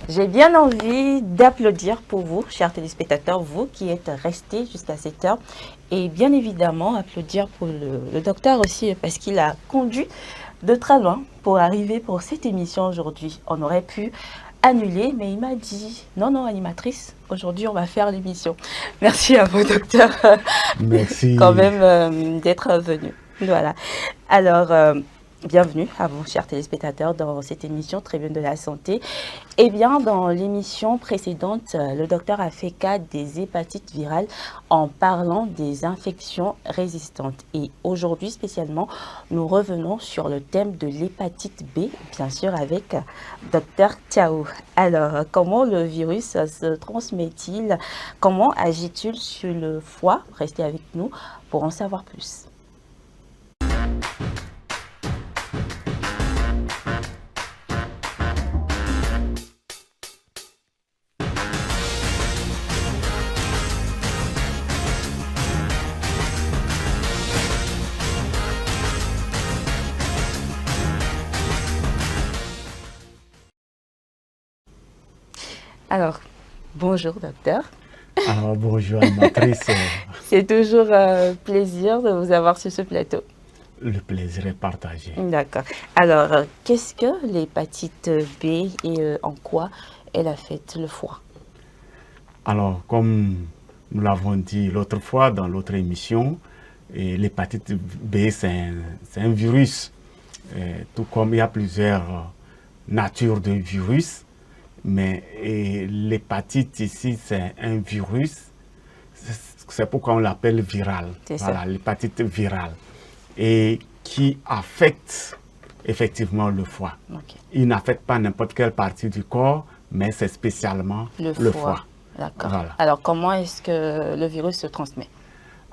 J'ai bien envie d'applaudir pour vous, chers téléspectateurs, vous qui êtes restés jusqu'à cette heure. Et bien évidemment, applaudir pour le docteur aussi, parce qu'il a conduit de très loin pour arriver pour cette émission aujourd'hui. On aurait pu annuler, mais il m'a dit, non, non, animatrice, aujourd'hui on va faire l'émission. Merci à vous, docteur, Merci. quand même d'être venu. Voilà. Alors, bienvenue à vous, chers téléspectateurs, dans cette émission Tribune de la Santé. Eh bien, dans l'émission précédente, le docteur a fait cas des hépatites virales en parlant des infections résistantes. Et aujourd'hui, spécialement, nous revenons sur le thème de l'hépatite B, bien sûr, avec docteur Thiao. Alors, comment le virus se transmet-il? Comment agit-il sur le foie? Restez avec nous pour en savoir plus. Alors, bonjour docteur. Alors, bonjour animatrice. C'est toujours un plaisir de vous avoir sur ce plateau. Le plaisir est partagé. D'accord. Alors, qu'est-ce que l'hépatite B et en quoi elle affecte le foie? Alors, comme nous l'avons dit l'autre fois dans l'autre émission, l'hépatite B, c'est un virus. Tout comme il y a plusieurs natures de virus, mais l'hépatite ici, c'est un virus. C'est pourquoi on l'appelle viral. Voilà, l'hépatite virale. Et qui affecte effectivement le foie. Okay. Il n'affecte pas n'importe quelle partie du corps, mais c'est spécialement le foie. D'accord. Voilà. Alors, comment est-ce que le virus se transmet?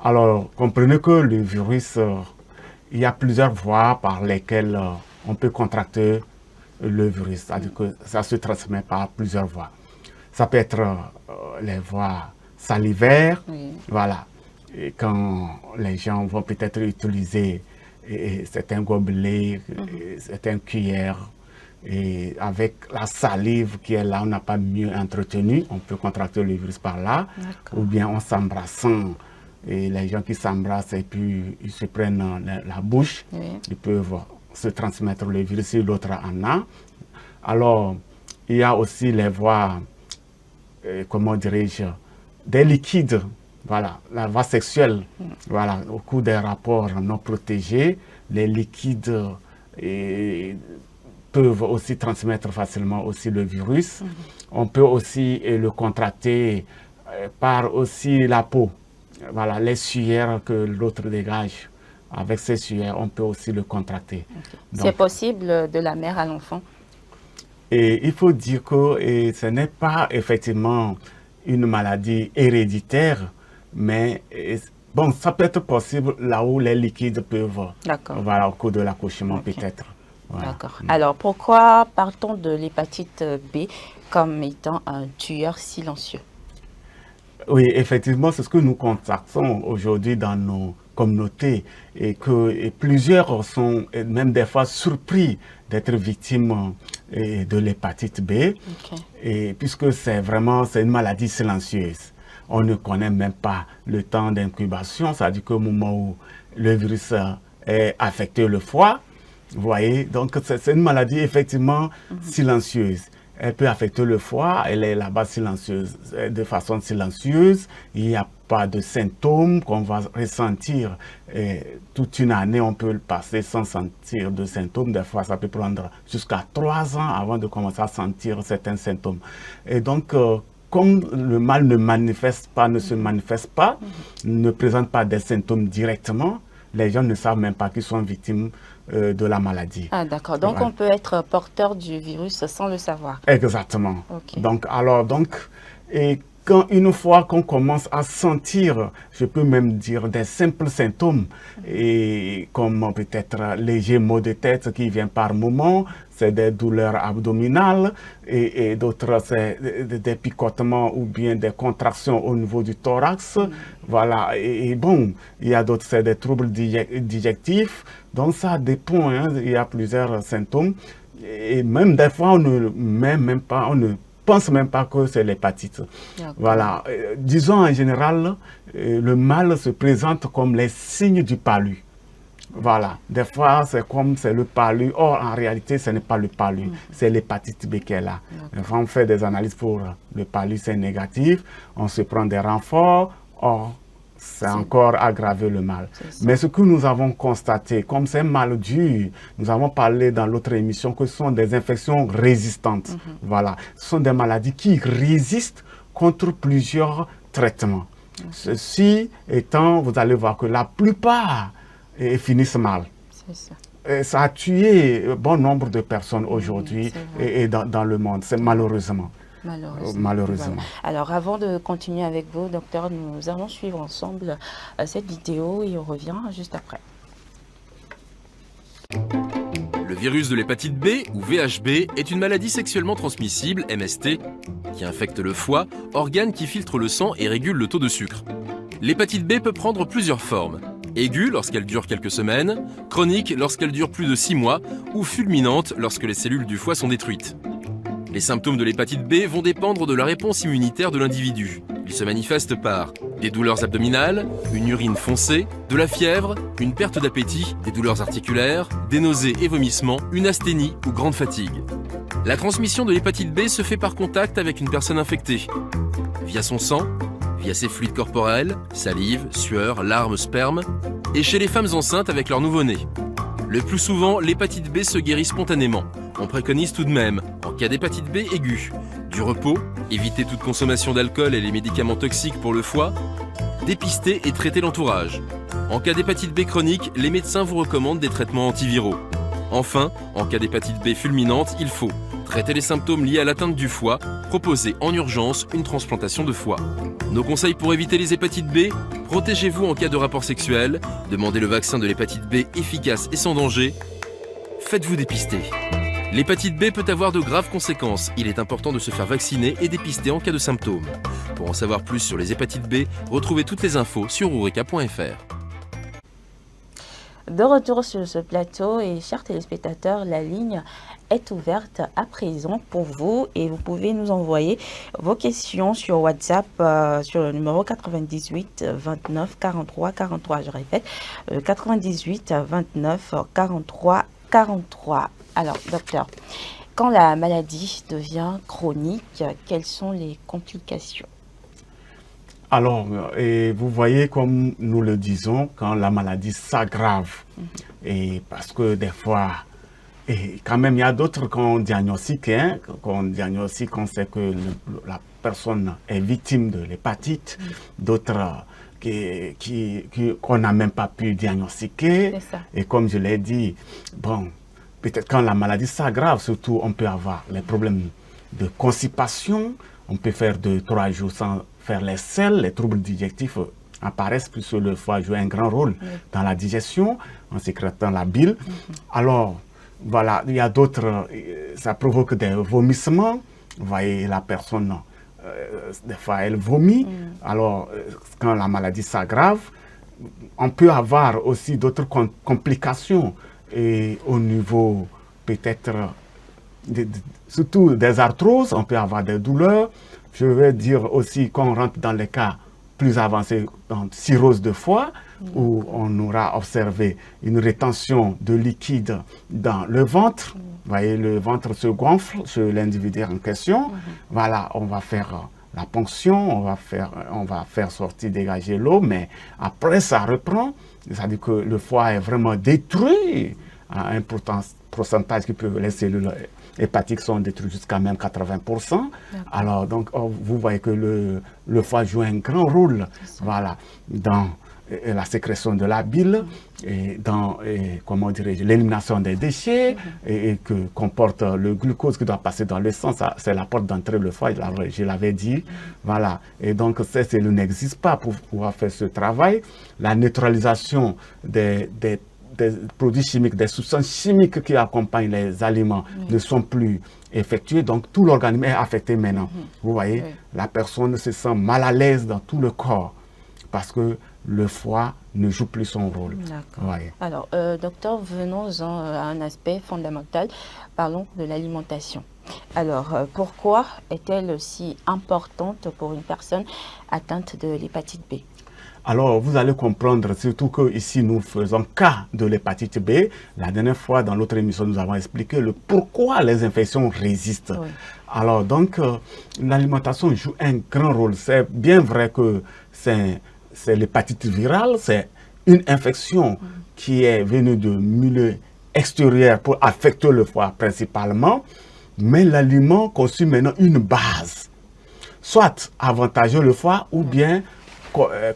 Alors, comprenez que le virus, il y a plusieurs voies par lesquelles on peut contracter le virus. C'est-à-dire que ça se transmet par plusieurs voies. Ça peut être les voies salivaires, voilà. Et quand les gens vont peut-être utiliser certains gobelets, certaines cuillères, et avec la salive qui est là, on n'a pas mieux entretenu, on peut contracter le virus par là, ou bien en s'embrassant, et les gens qui s'embrassent et puis ils se prennent la bouche, ils peuvent se transmettre le virus si l'autre en a. Alors, il y a aussi les voies, comment dirais-je, des liquides. Voilà, la voie sexuelle, voilà, au cours des rapports non protégés, les liquides peuvent aussi transmettre facilement aussi le virus. On peut aussi le contracter par aussi la peau. Voilà, les suaires que l'autre dégage. Avec ces suaires, on peut aussi le contracter. C'est possible de la mère à l'enfant? Et il faut dire que ce n'est pas effectivement une maladie héréditaire, mais bon, ça peut être possible là où les liquides peuvent, voilà, au cours de l'accouchement peut-être. Voilà. D'accord. Alors, pourquoi parle-t-on de l'hépatite B comme étant un tueur silencieux? Oui, effectivement, c'est ce que nous constatons aujourd'hui dans nos communautés et que plusieurs sont même des fois surpris d'être victimes de l'hépatite B, et puisque c'est une maladie silencieuse. On ne connaît même pas le temps d'incubation, c'est-à-dire qu'au moment où le virus est affecté le foie, vous voyez, donc c'est une maladie effectivement silencieuse. Elle peut affecter le foie, elle est là-bas silencieuse, de façon silencieuse. Il n'y a pas de symptômes qu'on va ressentir toute une année. On peut le passer sans sentir de symptômes. Des fois, ça peut prendre jusqu'à 3 ans avant de commencer à sentir certains symptômes. Et donc, comme le mal ne se manifeste pas, ne présente pas des symptômes directement, les gens ne savent même pas qu'ils sont victimes de la maladie. Ah d'accord, donc on peut être porteur du virus sans le savoir. Exactement. Donc, et une fois qu'on commence à sentir, je peux même dire des simples symptômes, et comme peut-être léger maux de tête qui vient par moment, c'est des douleurs abdominales, et d'autres c'est des picotements ou bien des contractions au niveau du thorax. Voilà, et bon, il y a d'autres, c'est des troubles digestifs. Donc ça dépend, hein, il y a plusieurs symptômes. Et même des fois, on ne met même pas, on ne pense même pas que c'est l'hépatite. Voilà. Disons en général, le mal se présente comme les signes du palu. Voilà, des fois c'est comme c'est le palu, or en réalité ce n'est pas le palu, c'est l'hépatite B qui est là. Enfin, on fait des analyses pour le palu, c'est négatif, on se prend des renforts, or c'est encore aggravé le mal. Mais ce que nous avons constaté, comme c'est un mal dur, nous avons parlé dans l'autre émission que ce sont des infections résistantes. Voilà, ce sont des maladies qui résistent contre plusieurs traitements. Ceci étant, vous allez voir que la plupart finissent mal. Ça a tué bon nombre de personnes aujourd'hui et dans le monde, c'est malheureusement. Malheureusement. Voilà. Alors avant de continuer avec vous, docteur, nous allons suivre ensemble cette vidéo et on revient juste après. Le virus de l'hépatite B, ou VHB, est une maladie sexuellement transmissible, MST, qui infecte le foie, organe qui filtre le sang et régule le taux de sucre. L'hépatite B peut prendre plusieurs formes. Aiguë lorsqu'elle dure quelques semaines, chronique lorsqu'elle dure plus de 6 mois, ou fulminante lorsque les cellules du foie sont détruites. Les symptômes de l'hépatite B vont dépendre de la réponse immunitaire de l'individu. Ils se manifestent par des douleurs abdominales, une urine foncée, de la fièvre, une perte d'appétit, des douleurs articulaires, des nausées et vomissements, une asthénie ou grande fatigue. La transmission de l'hépatite B se fait par contact avec une personne infectée, via son sang, via ses fluides corporels, salive, sueur, larmes, sperme, et chez les femmes enceintes avec leur nouveau-né. Le plus souvent, l'hépatite B se guérit spontanément. On préconise tout de même, en cas d'hépatite B aiguë, du repos, éviter toute consommation d'alcool et les médicaments toxiques pour le foie, dépister et traiter l'entourage. En cas d'hépatite B chronique, les médecins vous recommandent des traitements antiviraux. Enfin, en cas d'hépatite B fulminante, il faut traiter les symptômes liés à l'atteinte du foie, proposer en urgence une transplantation de foie. Nos conseils pour éviter les hépatites B: protégez-vous en cas de rapport sexuel, demandez le vaccin de l'hépatite B efficace et sans danger, faites-vous dépister. L'hépatite B peut avoir de graves conséquences. Il est important de se faire vacciner et dépister en cas de symptômes. Pour en savoir plus sur les hépatites B, retrouvez toutes les infos sur oureka.fr. De retour sur ce plateau et chers téléspectateurs, la ligne est ouverte à présent pour vous et vous pouvez nous envoyer vos questions sur WhatsApp sur le numéro 98 29 43 43. Je répète, 98 29 43 43. Alors, docteur, quand la maladie devient chronique, quelles sont les complications? Alors, et vous voyez, comme nous le disons, quand la maladie s'aggrave, et parce que des fois, et quand même, il y a d'autres qu'on diagnostique, qu'on on sait que la personne est victime de l'hépatite, d'autres qu'on n'a même pas pu diagnostiquer. Et comme je l'ai dit, bon, peut-être quand la maladie s'aggrave, surtout, on peut avoir les problèmes de constipation, on peut faire 2-3 jours sans faire les selles, les troubles digestifs apparaissent puisque le foie joue un grand rôle dans la digestion, en sécrétant la bile. Alors, voilà, il y a d'autres, ça provoque des vomissements. Vous voyez, la personne, des fois, elle vomit. Alors, quand la maladie s'aggrave, on peut avoir aussi d'autres complications et au niveau peut-être surtout des arthroses, on peut avoir des douleurs. Je vais dire aussi qu'on rentre dans les cas plus avancés, dans cirrhose de foie, où on aura observé une rétention de liquide dans le ventre. Vous voyez, le ventre se gonfle chez l'individu en question. Voilà, on va faire la ponction, on va faire sortir, dégager l'eau, mais après ça reprend. C'est-à-dire que le foie est vraiment détruit à un pourcentage qui peut, les cellules hépatiques sont détruites jusqu'à même 80%. Alors, donc, vous voyez que le foie joue un grand rôle, voilà, dans la sécrétion de la bile et dans, comment dirais-je, l'élimination des déchets et que comporte le glucose qui doit passer dans le sang. C'est la porte d'entrée, le foie, je l'avais dit. Voilà. Et donc, ces cellules n'existent pas pour pouvoir faire ce travail. La neutralisation des produits chimiques, des substances chimiques qui accompagnent les aliments ne sont plus effectuées. Donc, tout l'organisme est affecté maintenant. Vous voyez, la personne se sent mal à l'aise dans tout le corps parce que le foie ne joue plus son rôle. Alors, docteur, venons-en à un aspect fondamental. Parlons de l'alimentation. Alors, pourquoi est-elle si importante pour une personne atteinte de l'hépatite B? Alors, vous allez comprendre, surtout que ici nous faisons cas de l'hépatite B. La dernière fois, dans l'autre émission, nous avons expliqué le pourquoi les infections résistent. Oui. Alors, donc, l'alimentation joue un grand rôle. C'est bien vrai que c'est l'hépatite virale, c'est une infection qui est venue de milieu extérieur pour affecter le foie principalement, mais l'aliment constitue maintenant une base, soit avantager le foie ou bien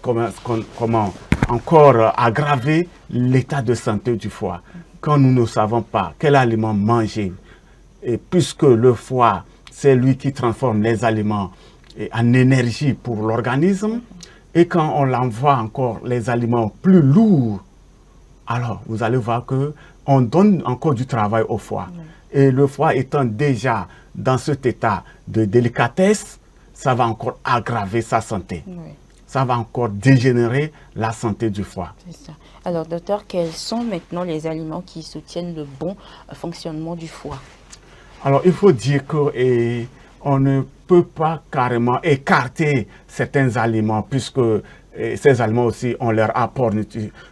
comment encore aggraver l'état de santé du foie. Quand nous ne savons pas quel aliment manger, et puisque le foie, c'est lui qui transforme les aliments en énergie pour l'organisme, et quand on l'envoie encore les aliments plus lourds, alors vous allez voir qu'on donne encore du travail au foie. Et le foie étant déjà dans cet état de délicatesse, ça va encore aggraver sa santé. Oui. Ça va encore dégénérer la santé du foie. C'est ça. Alors, docteur, quels sont maintenant les aliments qui soutiennent le bon fonctionnement du foie? Alors, il faut dire qu'on ne peut pas carrément écarter certains aliments, puisque ces aliments aussi ont leur apport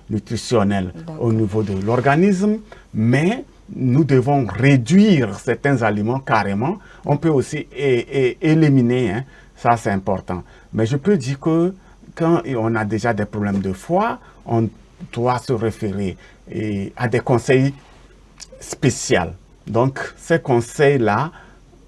nutritionnel au niveau de l'organisme, mais nous devons réduire certains aliments carrément. On peut aussi éliminer, hein, ça c'est important. Mais je peux dire que quand on a déjà des problèmes de foie, on doit se référer à des conseils spéciaux. Donc, ces conseils-là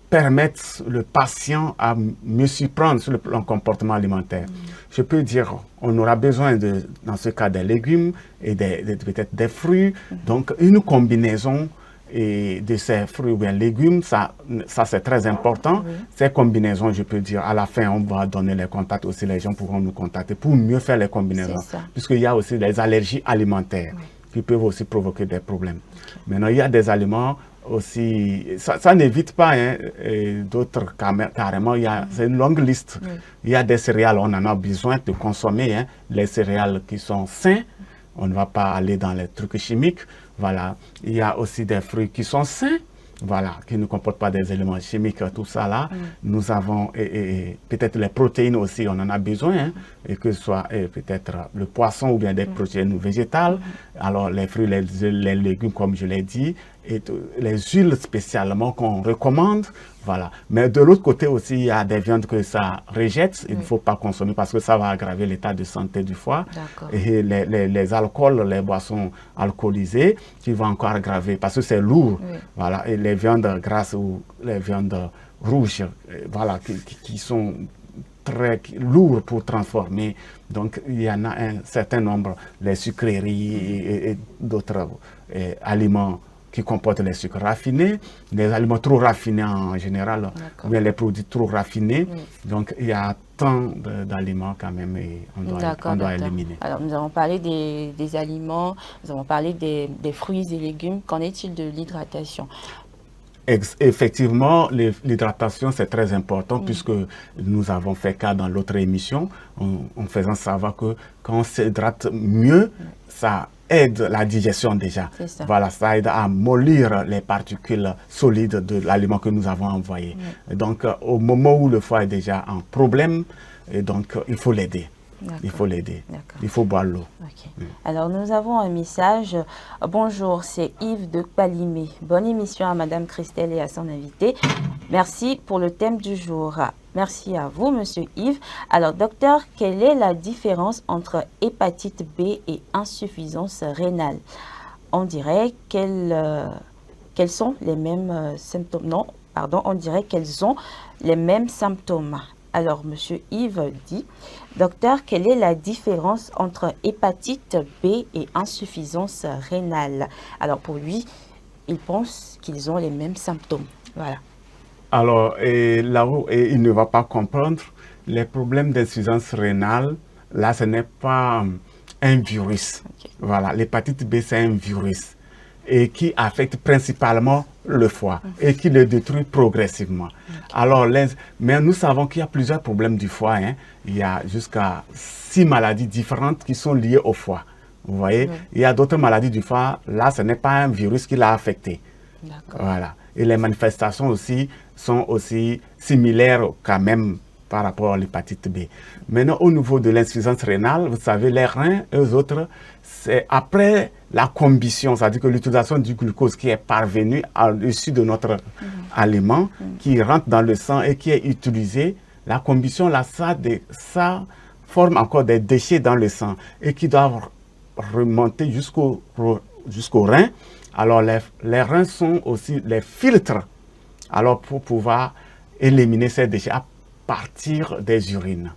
permettent le patient à mieux s'y prendre sur le plan comportement alimentaire. Je peux dire, on aura besoin, dans ce cas, des légumes et peut-être des fruits. Donc, une combinaison de ces fruits ou bien légumes, ça c'est très important. Oui. Ces combinaisons, je peux dire, à la fin, on va donner les contacts aussi, les gens pourront nous contacter pour mieux faire les combinaisons. Puisqu'il y a aussi des allergies alimentaires qui peuvent aussi provoquer des problèmes. Maintenant, il y a des aliments aussi, ça n'évite pas, hein, d'autres carrément, c'est une longue liste. Il y a des céréales, on en a besoin de consommer, hein, les céréales qui sont sains, on ne va pas aller dans les trucs chimiques. Voilà. Il y a aussi des fruits qui sont sains, voilà, qui ne comportent pas des éléments chimiques, tout ça là. Nous avons peut-être les protéines aussi, on en a besoin, hein, et que ce soit peut-être le poisson ou bien des protéines végétales. Alors les fruits, les légumes, comme je l'ai dit, et les huiles spécialement qu'on recommande, voilà. Mais de l'autre côté aussi, il y a des viandes que ça rejette, il ne faut pas consommer parce que ça va aggraver l'état de santé du foie. Et les alcools, les boissons alcoolisées, qui vont encore aggraver parce que c'est lourd, voilà. Et les viandes grasses ou les viandes rouges, voilà, qui sont très lourds pour transformer. Donc, il y en a un certain nombre, les sucreries et d'autres aliments qui comportent les sucres raffinés, les aliments trop raffinés en général, mais les produits trop raffinés. Donc, il y a tant d'aliments quand même et on doit éliminer. Alors, nous avons parlé des aliments, nous avons parlé des fruits et légumes. Qu'en est-il de l'hydratation? Effectivement, l'hydratation, c'est très important puisque nous avons fait cas dans l'autre émission en faisant savoir que quand on s'hydrate mieux, ça aide la digestion déjà. Voilà, ça aide à mollir les particules solides de l'aliment que nous avons envoyé. Donc, au moment où le foie est déjà en problème, et donc, il faut l'aider. Il faut l'aider. Il faut boire l'eau. Alors, nous avons un message. Bonjour, c'est Yves de Palimé. Bonne émission à Madame Christelle et à son invité. Merci pour le thème du jour. Merci à vous, Monsieur Yves. Alors, docteur, quelle est la différence entre hépatite B et insuffisance rénale? On dirait qu'elles sont les mêmes symptômes. Non, pardon, on dirait qu'elles ont les mêmes symptômes. Alors, Monsieur Yves dit, docteur, quelle est la différence entre hépatite B et insuffisance rénale? Alors, pour lui, il pense qu'ils ont les mêmes symptômes. Voilà. Alors, là où il ne va pas comprendre, les problèmes d'insuffisance rénale, là, ce n'est pas un virus. Voilà, l'hépatite B, c'est un virus et qui affecte principalement le foie et qui le détruit progressivement. Alors, mais nous savons qu'il y a plusieurs problèmes du foie. Hein. Il y a jusqu'à 6 maladies différentes qui sont liées au foie. Vous voyez, il y a d'autres maladies du foie. Là, ce n'est pas un virus qui l'a affecté. Voilà. Et les manifestations aussi sont aussi similaires quand même par rapport à l'hépatite B. Maintenant, au niveau de l'insuffisance rénale, vous savez, les reins, eux autres, c'est après la combustion, c'est-à-dire que l'utilisation du glucose qui est parvenue à l'issue de notre aliment, qui rentre dans le sang et qui est utilisé, la combustion, là, ça forme encore des déchets dans le sang et qui doivent remonter jusqu'au rein. Alors, les reins sont aussi les filtres, alors pour pouvoir éliminer ces déchets à partir des urines.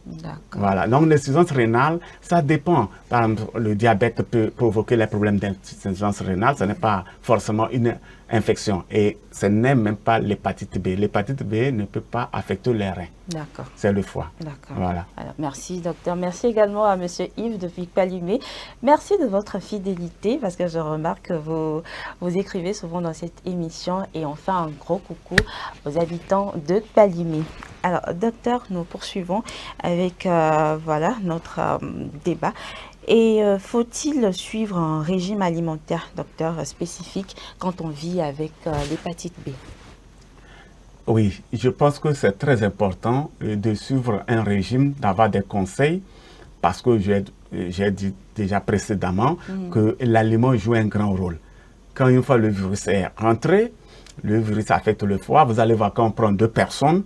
Voilà. Donc, l'insuffisance rénale, ça dépend. Par exemple, le diabète peut provoquer les problèmes d'insuffisance rénale. Ce n'est pas forcément une infection. Et ce n'est même pas l'hépatite B. L'hépatite B ne peut pas affecter les reins. D'accord. C'est le foie. D'accord. Voilà. Alors, merci, docteur. Merci également à monsieur Yves de Picpalumé. Merci de votre fidélité, parce que je remarque que vous écrivez souvent dans cette émission, et on fait un gros coucou aux habitants de Palimé. Alors, docteur, nous poursuivons avec voilà, notre débat. Et faut-il suivre un régime alimentaire, docteur, spécifique quand on vit avec l'hépatite B? Oui, je pense que c'est très important de suivre un régime, d'avoir des conseils, parce que j'ai dit déjà précédemment que l'aliment joue un grand rôle. Quand une fois le virus est rentré, le virus affecte le foie, vous allez voir quand on prend deux personnes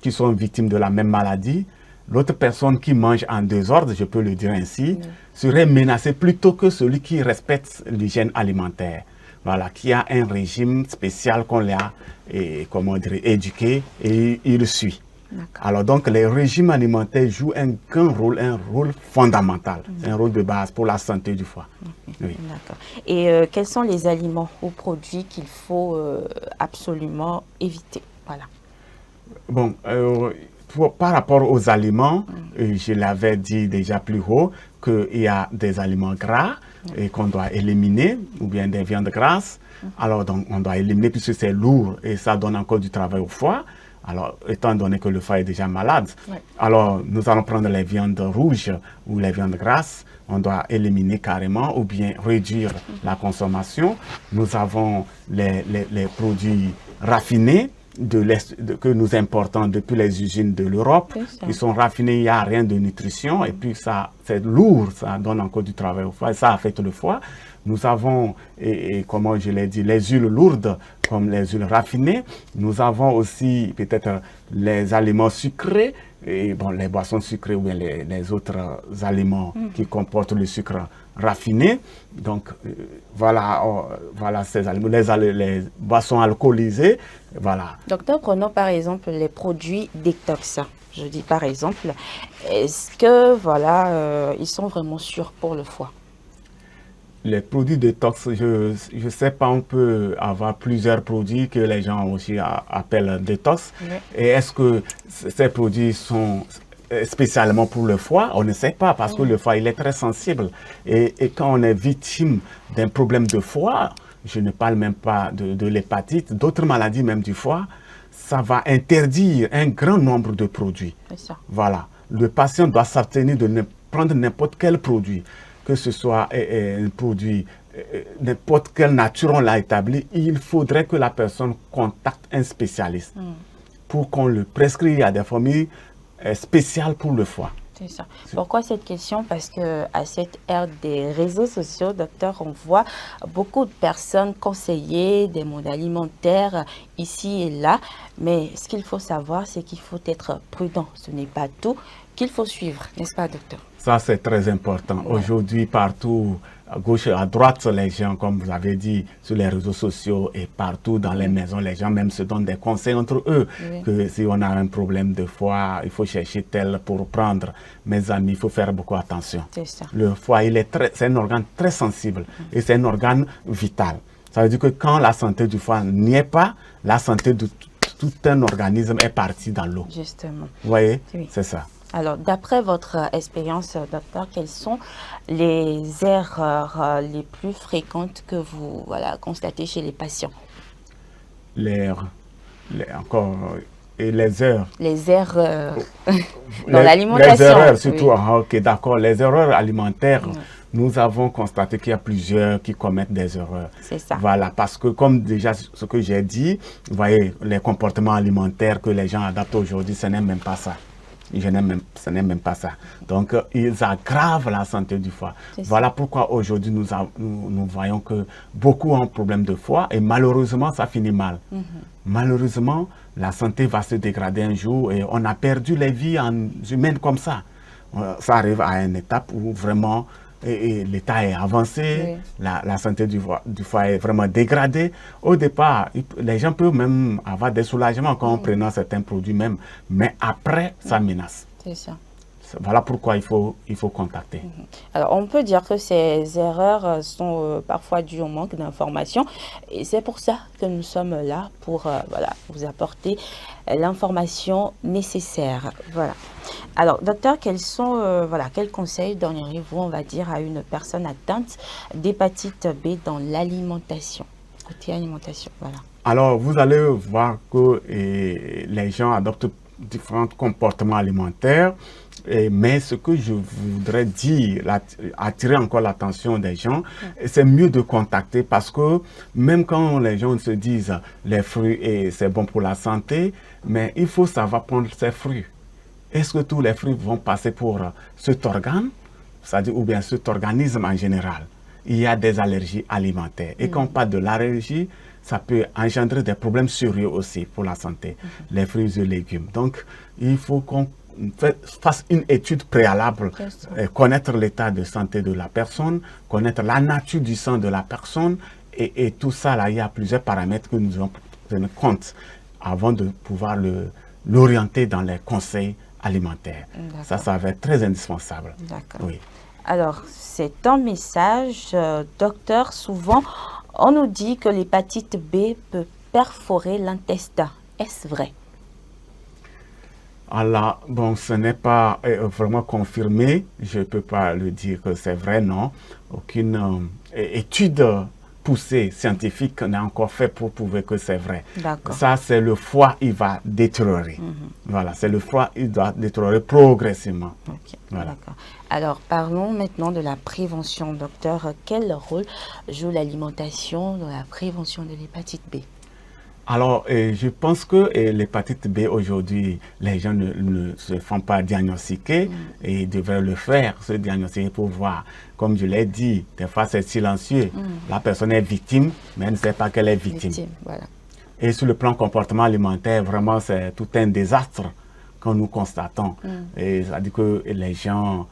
qui sont victimes de la même maladie, l'autre personne qui mange en désordre, je peux le dire ainsi, serait menacée plutôt que celui qui respecte l'hygiène alimentaire. Voilà, qui a un régime spécial qu'on l'a éduqué et il le suit. Alors donc les régimes alimentaires jouent un grand rôle, un rôle fondamental, un rôle de base pour la santé du foie. Oui. D'accord. Et quels sont les aliments ou produits qu'il faut absolument éviter? Voilà. Bon, par rapport aux aliments, je l'avais dit déjà plus haut, qu'il y a des aliments gras et qu'on doit éliminer, ou bien des viandes grasses. Alors, donc, on doit éliminer puisque c'est lourd et ça donne encore du travail au foie. Alors, étant donné que le foie est déjà malade, alors nous allons prendre les viandes rouges ou les viandes grasses. On doit éliminer carrément ou bien réduire la consommation. Nous avons les produits raffinés que nous importons depuis les usines de l'Europe. Ils sont raffinés, il n'y a rien de nutrition et puis ça, c'est lourd, ça donne encore du travail au foie et ça affecte le foie. Nous avons, comment je l'ai dit, les huiles lourdes comme les huiles raffinées. Nous avons aussi peut-être les aliments sucrés, et bon, les boissons sucrées ou bien les autres aliments qui comportent le sucre raffiné. Donc, voilà ces aliments, les boissons alcoolisées. Voilà. Docteur, prenons par exemple les produits détox. Je dis par exemple, est-ce que voilà, ils sont vraiment sûrs pour le foie? Les produits détox, je ne sais pas, on peut avoir plusieurs produits que les gens aussi appellent détox. Et est-ce que ces produits sont spécialement pour le foie? On ne sait pas parce que le foie, il est très sensible. Et quand on est victime d'un problème de foie, je ne parle même pas de l'hépatite, d'autres maladies même du foie, ça va interdire un grand nombre de produits. Voilà. Le patient doit s'abstenir de prendre n'importe quel produit, que ce soit un produit, n'importe quelle nature on l'a établi, il faudrait que la personne contacte un spécialiste pour qu'on le prescrive à des formules spéciales pour le foie. C'est ça. Pourquoi cette question? Parce qu'à cette ère des réseaux sociaux, docteur, on voit beaucoup de personnes conseiller des modes alimentaires ici et là. Mais ce qu'il faut savoir, c'est qu'il faut être prudent. Ce n'est pas tout qu'il faut suivre, n'est-ce pas, docteur? Ça, c'est très important. Aujourd'hui, partout, à gauche et à droite, les gens, comme vous avez dit, sur les réseaux sociaux et partout dans les maisons, les gens même se donnent des conseils entre eux. Que si on a un problème de foie, il faut chercher tel pour prendre. Mes amis, il faut faire beaucoup attention. C'est ça. Le foie, c'est un organe très sensible et c'est un organe vital. Ça veut dire que quand la santé du foie n'y est pas, la santé de tout un organisme est partie dans l'eau. Justement. Vous voyez? C'est ça. Alors, d'après votre expérience, docteur, quelles sont les erreurs les plus fréquentes que vous constatez chez les patients? Les erreurs. Les erreurs dans l'alimentation. Les erreurs, surtout. Ok, d'accord. Les erreurs alimentaires, nous avons constaté qu'il y a plusieurs qui commettent des erreurs. C'est ça. Voilà, parce que comme déjà ce que j'ai dit, vous voyez, les comportements alimentaires que les gens adaptent aujourd'hui, ce n'est même pas ça. Ce n'est même pas ça. Donc, ils aggravent la santé du foie. Voilà pourquoi aujourd'hui, nous voyons que beaucoup ont problème de foie et malheureusement, ça finit mal. Malheureusement, la santé va se dégrader un jour et on a perdu les vies humaines comme ça. Ça arrive à une étape où vraiment l'état est avancé, la santé du foie est vraiment dégradée. Au départ, les gens peuvent même avoir des soulagements quand on prenant certains produits même, mais après, ça menace. C'est ça. Voilà pourquoi il faut contacter. Alors, on peut dire que ces erreurs sont parfois dues au manque d'informations et c'est pour ça que nous sommes là pour voilà, vous apporter l'information nécessaire. Voilà. Alors, docteur, quels conseils donneriez-vous, on va dire, à une personne atteinte d'hépatite B dans l'alimentation, côté alimentation, voilà. Alors, vous allez voir que les gens adoptent différents comportements alimentaires. Mais ce que je voudrais dire, attirer encore l'attention des gens, c'est mieux de contacter parce que même quand les gens se disent les fruits c'est bon pour la santé, mais il faut savoir prendre ces fruits. Est-ce que tous les fruits vont passer pour cet organe, c'est-à-dire ou bien cet organisme en général? Il y a des allergies alimentaires. Et quand on parle de l'allergie, ça peut engendrer des problèmes sérieux aussi pour la santé, les fruits et légumes. Donc, il faut qu'on fasse une étude préalable, connaître l'état de santé de la personne, connaître la nature du sang de la personne et tout ça, là, il y a plusieurs paramètres que nous devons prendre compte avant de pouvoir l'orienter dans les conseils alimentaires. Ça va être très indispensable. D'accord. Oui. Alors, c'est un message, docteur, souvent on nous dit que l'hépatite B peut perforer l'intestin. Est-ce vrai? Alors, bon, ce n'est pas vraiment confirmé. Je ne peux pas le dire que c'est vrai, non. Aucune étude poussée scientifique n'a encore fait pour prouver que c'est vrai. Ça, c'est le foie, il va détériorer. Voilà, c'est le foie, il doit détériorer progressivement. Voilà. Alors, parlons maintenant de la prévention, docteur. Quel rôle joue l'alimentation dans la prévention de l'hépatite B? Alors, je pense que l'hépatite B aujourd'hui, les gens ne se font pas diagnostiquer et ils devraient le faire, se diagnostiquer pour voir. Comme je l'ai dit, des fois c'est silencieux. La personne est victime, mais elle ne sait pas qu'elle est victime. Voilà. Et sur le plan comportement alimentaire, vraiment c'est tout un désastre que nous constatons. Et ça dit que les gens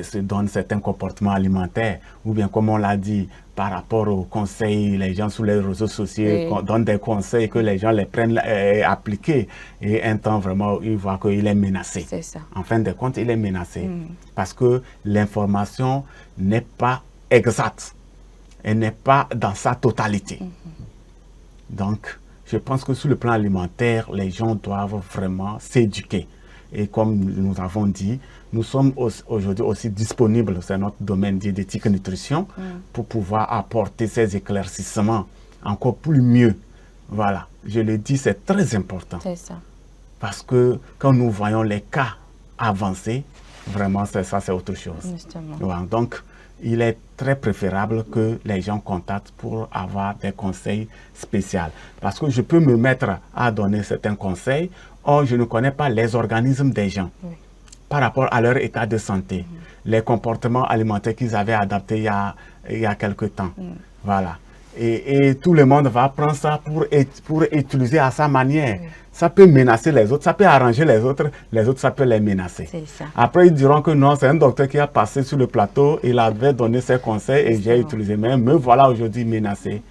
se donnent certains comportements alimentaires, ou bien comme on l'a dit, par rapport aux conseils, les gens sur les réseaux sociaux donnent des conseils que les gens les prennent appliquer. Et un temps, vraiment, ils voient qu'il est menacé. C'est ça. En fin de compte, il est menacé. Parce que l'information n'est pas exacte. Elle n'est pas dans sa totalité. Donc, je pense que sur le plan alimentaire, les gens doivent vraiment s'éduquer. Et comme nous avons dit, nous sommes aujourd'hui aussi disponibles, c'est notre domaine d'éthique et nutrition, pour pouvoir apporter ces éclaircissements encore plus mieux. Voilà, je le dis, c'est très important. C'est ça. Parce que quand nous voyons les cas avancés, vraiment, ça c'est autre chose. Voilà, donc, il est très préférable que les gens contactent pour avoir des conseils spéciaux. Parce que je peux me mettre à donner certains conseils, or je ne connais pas les organismes des gens par rapport à leur état de santé, les comportements alimentaires qu'ils avaient adaptés il y a quelque temps. Voilà. Et tout le monde va prendre ça pour utiliser à sa manière. Ça peut menacer les autres, ça peut arranger les autres, ça peut les menacer. Ça. Après, ils diront que non, c'est un docteur qui a passé sur le plateau, il avait donné ses conseils et j'ai utilisé. Mais me voilà aujourd'hui menacé.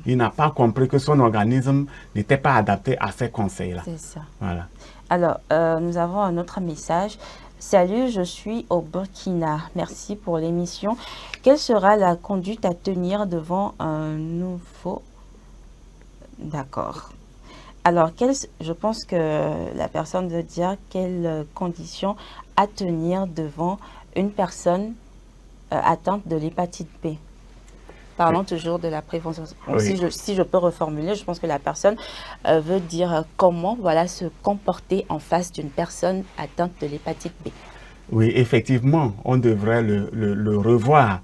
Il n'a pas compris que son organisme n'était pas adapté à ces conseils-là. C'est ça. Voilà. Alors, nous avons un autre message. Salut, je suis au Burkina. Merci pour l'émission. Quelle sera la conduite à tenir devant un nouveau... D'accord. Alors, je pense que la personne veut dire quelles conditions à tenir devant une personne atteinte de l'hépatite B. Parlons toujours de la prévention. Donc, si je peux reformuler, je pense que la personne veut dire comment se comporter en face d'une personne atteinte de l'hépatite B. Oui, effectivement, on devrait le revoir.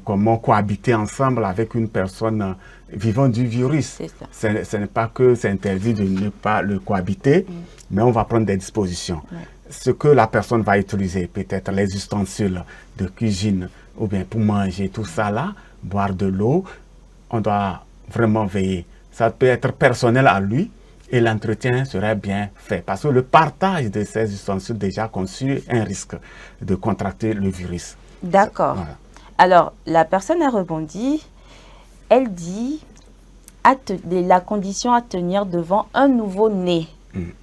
comment cohabiter ensemble avec une personne vivant du virus. Ce n'est pas que c'est interdit de ne pas le cohabiter, mais on va prendre des dispositions. Ce que la personne va utiliser, peut-être les ustensiles de cuisine ou bien pour manger, tout ça là, boire de l'eau, on doit vraiment veiller. Ça peut être personnel à lui et l'entretien serait bien fait. Parce que le partage de ces ustensiles déjà conçu un risque de contracter le virus. D'accord. Voilà. Alors, la personne a rebondi, elle dit la condition à tenir devant un nouveau-né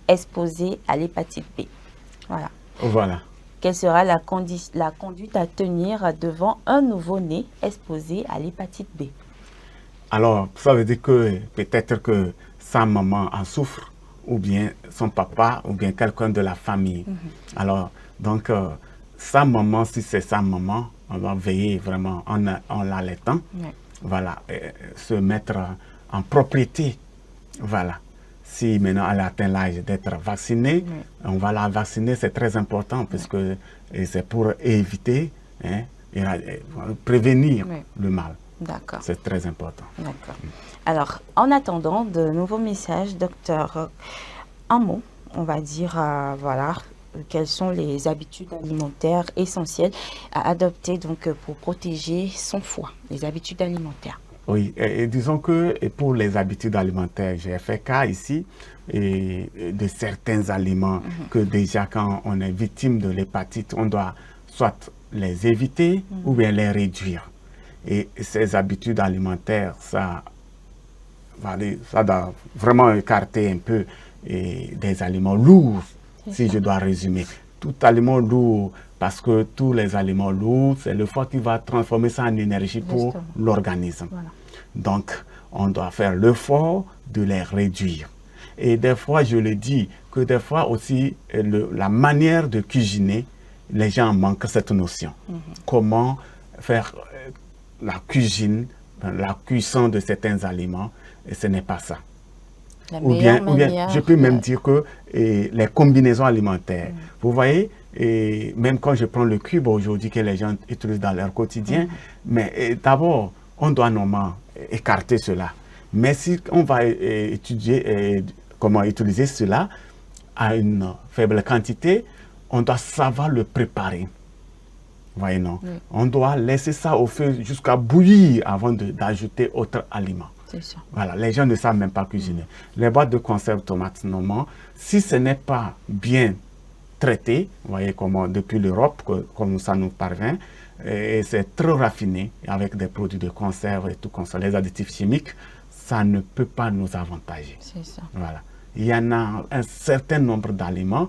exposé à l'hépatite B. Voilà. Voilà. Quelle sera la conduite à tenir devant un nouveau-né exposé à l'hépatite B? Alors, ça veut dire que peut-être que sa maman en souffre, ou bien son papa, ou bien quelqu'un de la famille. Alors, donc, sa maman, si c'est sa maman, on va veiller vraiment en l'allaitant. Voilà, se mettre en propriété. Voilà. Si maintenant elle atteint l'âge d'être vaccinée, on va la vacciner, c'est très important, puisque c'est pour éviter, prévenir le mal. D'accord. C'est très important. D'accord. Alors, en attendant de nouveaux messages, docteur, un mot, on va dire, voilà, quelles sont les habitudes alimentaires essentielles à adopter donc pour protéger son foie, les habitudes alimentaires. Oui, et disons que pour les habitudes alimentaires, j'ai fait cas ici de certains aliments que déjà quand on est victime de l'hépatite, on doit soit les éviter ou bien les réduire. Et ces habitudes alimentaires, ça doit vraiment écarter un peu des aliments lourds, si je dois résumer. Tout aliment lourd, parce que tous les aliments lourds, c'est le foie qui va transformer ça en énergie pour l'organisme. Voilà. Donc, on doit faire l'effort de les réduire. Et des fois, je le dis, que des fois aussi, la manière de cuisiner, les gens manquent cette notion. Comment faire la cuisine, la cuisson de certains aliments, et ce n'est pas ça. Ou bien, je peux même dire que les combinaisons alimentaires, vous voyez, même quand je prends le cube aujourd'hui que les gens utilisent dans leur quotidien, mais d'abord, on doit normalement écarter cela. Mais si on va étudier comment utiliser cela à une faible quantité, on doit savoir le préparer. Voyez, non? On doit laisser ça au feu jusqu'à bouillir avant d'ajouter autre aliment. Voilà, les gens ne savent même pas cuisiner. Les boîtes de conserve tomates, normalement, si ce n'est pas bien traité, vous voyez comment depuis l'Europe, comme ça nous parvient, et c'est trop raffiné avec des produits de conserve et tout comme ça, les additifs chimiques, ça ne peut pas nous avantager. C'est ça. Voilà. Il y en a un certain nombre d'aliments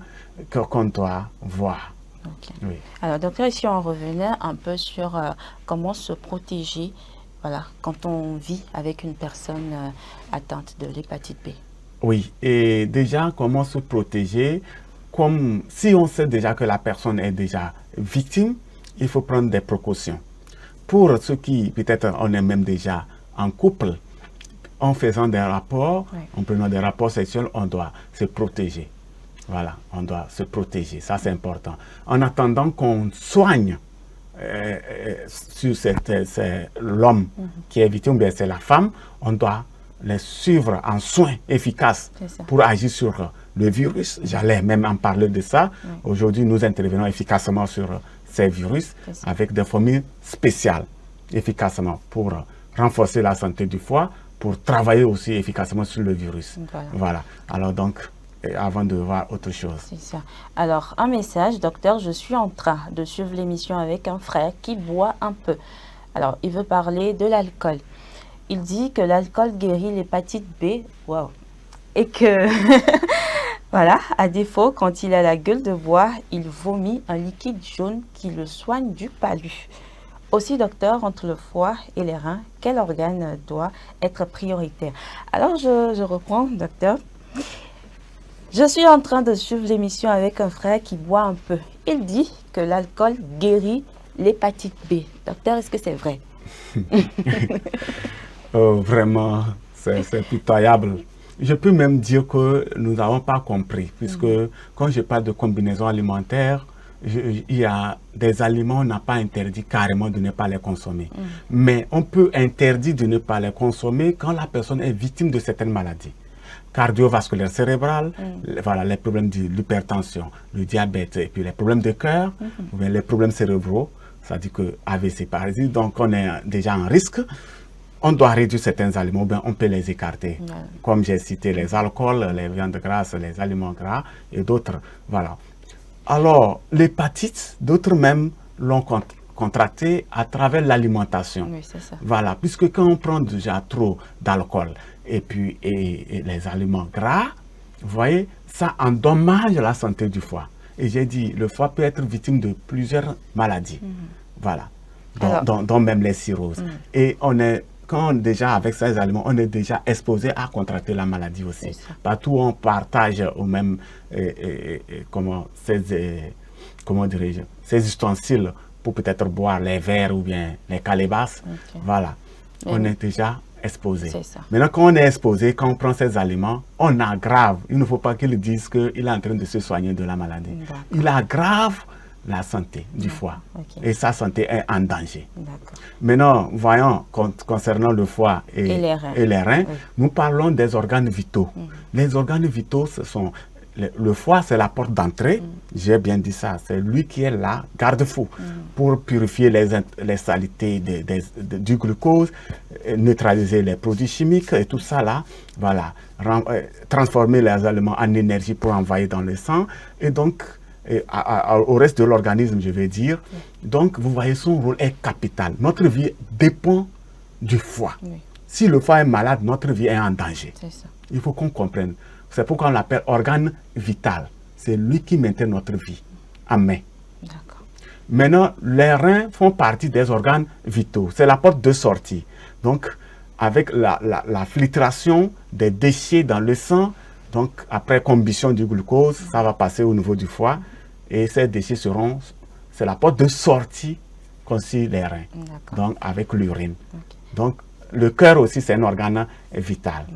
qu'on doit voir. Okay. Oui. Alors, docteur, ici, on revenait un peu sur comment se protéger, voilà, quand on vit avec une personne atteinte de l'hépatite B. Oui, et déjà, comment se protéger? Comme si on sait déjà que la personne est déjà victime, il faut prendre des précautions. Pour ceux qui, peut-être, on est même déjà en couple, en faisant des rapports, en prenant des rapports sexuels, on doit se protéger. Voilà, on doit se protéger, ça c'est important. En attendant qu'on soigne sur l'homme qui est victime, ou bien c'est la femme, on doit les suivre en soins efficaces pour agir sur le virus. J'allais même en parler de ça. Aujourd'hui, nous intervenons efficacement sur ces virus avec des formules spéciales, efficacement pour renforcer la santé du foie, pour travailler aussi efficacement sur le virus. Voilà. Alors donc, avant de voir autre chose. C'est ça. Alors, un message, docteur, je suis en train de suivre l'émission avec un frère qui boit un peu. Alors, il veut parler de l'alcool. Il dit que l'alcool guérit l'hépatite B. Wow. Et que, voilà, à défaut, quand il a la gueule de bois, il vomit un liquide jaune qui le soigne du palu. Aussi, docteur, entre le foie et les reins, quel organe doit être prioritaire? Alors, je reprends, docteur. Je suis en train de suivre l'émission avec un frère qui boit un peu. Il dit que l'alcool guérit l'hépatite B. Docteur, est-ce que c'est vrai? Vraiment, c'est pitoyable. Je peux même dire que nous n'avons pas compris, puisque quand je parle de combinaison alimentaire, il y a des aliments, on n'a pas interdit carrément de ne pas les consommer. Mais on peut interdire de ne pas les consommer quand la personne est victime de certaines maladies cardiovasculaires cérébrales, voilà, les problèmes de l'hypertension, le diabète, et puis les problèmes de cœur, ou bien les problèmes cérébraux, c'est-à-dire que AVC par exemple, donc on est déjà en risque. On doit réduire certains aliments, bien on peut les écarter. Comme j'ai cité, les alcools, les viandes grasses, les aliments gras et d'autres. Voilà. Alors, l'hépatite, d'autres même l'ont contracté à travers l'alimentation. Oui, c'est ça. Voilà, puisque quand on prend déjà trop d'alcool et puis et les aliments gras, vous voyez, ça endommage la santé du foie. Et j'ai dit, le foie peut être victime de plusieurs maladies. Voilà, dont même les cirrhoses. Et on est, quand déjà avec ces aliments, on est déjà exposé à contracter la maladie aussi. Partout où on partage au même, comment dirais-je, ces ustensiles pour peut-être boire les verres ou bien les calebasses, voilà, on est déjà exposé. Maintenant, quand on est exposé, quand on prend ces aliments, on aggrave. Il ne faut pas qu'il dise qu'il est en train de se soigner de la maladie. Il aggrave la santé du foie. Et sa santé est en danger. Maintenant, voyons, concernant le foie et les reins, nous parlons des organes vitaux. Les organes vitaux, ce sont... Le foie, c'est la porte d'entrée, j'ai bien dit ça, c'est lui qui est là, garde-fou, pour purifier les saletés du glucose, neutraliser les produits chimiques et tout ça là, voilà, transformer les aliments en énergie pour envoyer dans le sang, et donc au reste de l'organisme, je vais dire. Donc, vous voyez, son rôle est capital. Notre vie dépend du foie. Si le foie est malade, notre vie est en danger. Il faut qu'on comprenne. C'est pourquoi on l'appelle organe vital. C'est lui qui maintient notre vie en main. Maintenant, les reins font partie des organes vitaux. C'est la porte de sortie. Donc, avec la filtration des déchets dans le sang, donc après combustion du glucose, ça va passer au niveau du foie. Et ces déchets seront... C'est la porte de sortie qu'ont les reins. Donc, avec l'urine. Donc, le cœur aussi, c'est un organe vital.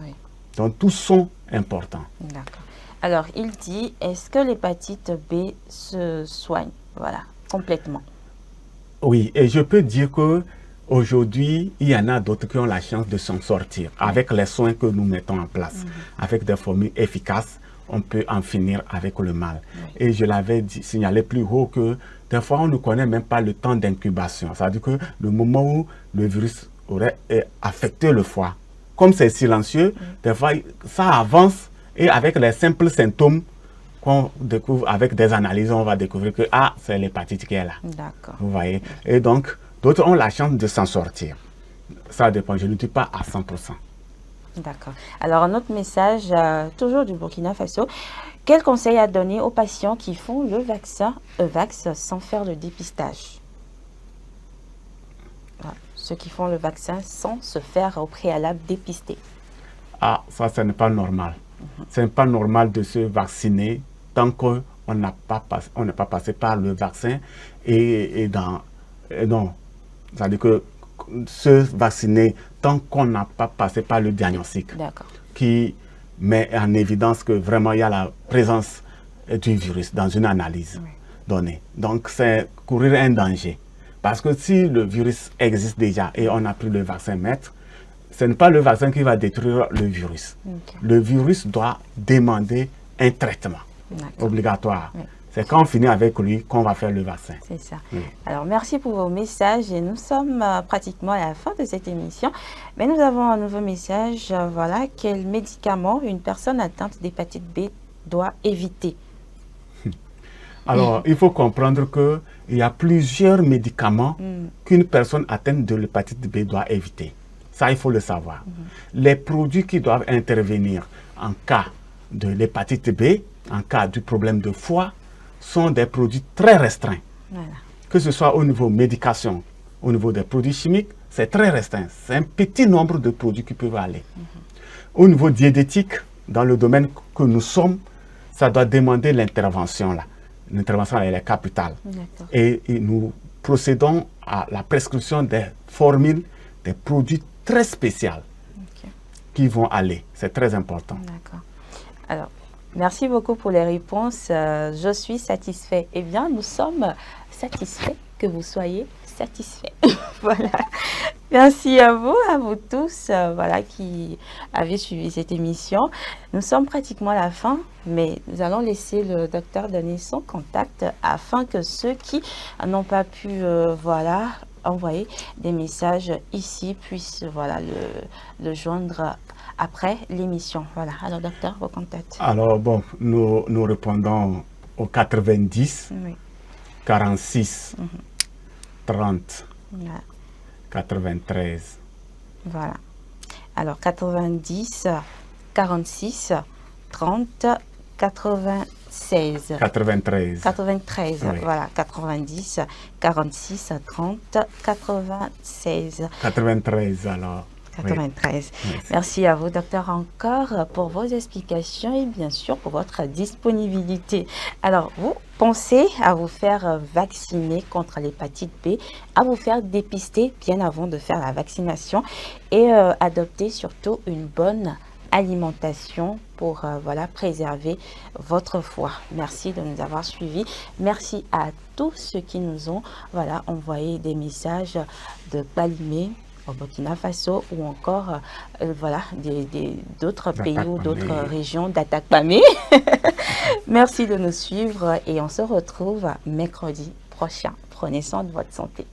Donc, tous sont importants. D'accord. Alors, il dit, est-ce que l'hépatite B se soigne, voilà, complètement? Oui, et je peux dire que aujourd'hui, il y en a d'autres qui ont la chance de s'en sortir avec les soins que nous mettons en place. Avec des formules efficaces, on peut en finir avec le mal. Et je l'avais signalé plus haut que des fois, on ne connaît même pas le temps d'incubation. C'est-à-dire que le moment où le virus aurait affecté le foie, comme c'est silencieux, des fois, ça avance et avec les simples symptômes qu'on découvre avec des analyses, on va découvrir que c'est l'hépatite qui est là. Vous voyez? Et donc, d'autres ont la chance de s'en sortir. Ça dépend, je ne dis pas à 100%. D'accord. Alors, un autre message, toujours du Burkina Faso. Quel conseil à donner aux patients qui font le vaccin EVAX sans faire le dépistage? Ceux qui font le vaccin sans se faire au préalable dépister. Ça, ce n'est pas normal. Ce n'est pas normal de se vacciner tant qu'on n'est pas passé par le vaccin. Non, c'est-à-dire que se vacciner tant qu'on n'a pas passé par le diagnostic qui met en évidence que vraiment il y a la présence du virus dans une analyse donnée. Donc, c'est courir un danger. Parce que si le virus existe déjà et on a pris le vaccin maître, ce n'est pas le vaccin qui va détruire le virus. Le virus doit demander un traitement obligatoire. C'est quand on finit avec lui qu'on va faire le vaccin. C'est ça. Alors, merci pour vos messages et nous sommes pratiquement à la fin de cette émission. Mais nous avons un nouveau message. Voilà, quel médicament une personne atteinte d'hépatite B doit éviter? Alors, il faut comprendre qu'il y a plusieurs médicaments qu'une personne atteinte de l'hépatite B doit éviter. Ça, il faut le savoir. Les produits qui doivent intervenir en cas de l'hépatite B, en cas du problème de foie, sont des produits très restreints. Que ce soit au niveau médication, au niveau des produits chimiques, c'est très restreint. C'est un petit nombre de produits qui peuvent aller. Au niveau diététique, dans le domaine que nous sommes, ça doit demander l'intervention là. L'intervention elle est capitale. Et nous procédons à la prescription des formules, des produits très spéciaux qui vont aller. C'est très important. D'accord. Alors, Merci beaucoup pour les réponses. Je suis satisfait. Eh bien, nous sommes satisfaits que vous soyez satisfaits. Voilà. Merci à vous tous, voilà, qui avez suivi cette émission. Nous sommes pratiquement à la fin, mais nous allons laisser le docteur donner son contact afin que ceux qui n'ont pas pu, voilà, envoyer des messages ici puissent, voilà, le joindre après l'émission. Voilà. Alors, docteur, vos contacts. Alors, bon, nous répondons au 90 Oui. 46 30 Voilà. 93. Voilà. Alors, 90 46 30 96. 93. 93, Oui. voilà, 90, 46, 30, 96. 93 alors. 93. Oui. Merci à vous, docteur, encore pour vos explications et bien sûr pour votre disponibilité. Alors, vous pensez à vous faire vacciner contre l'hépatite B, à vous faire dépister bien avant de faire la vaccination et adopter surtout une bonne alimentation pour voilà, préserver votre foie. Merci de nous avoir suivis. Merci à tous ceux qui nous ont voilà, envoyé des messages de Balimé au Burkina Faso ou encore voilà, d'autres pays ou d'autres régions d'Atakpamé. Merci de nous suivre et on se retrouve mercredi prochain. Prenez soin de votre santé.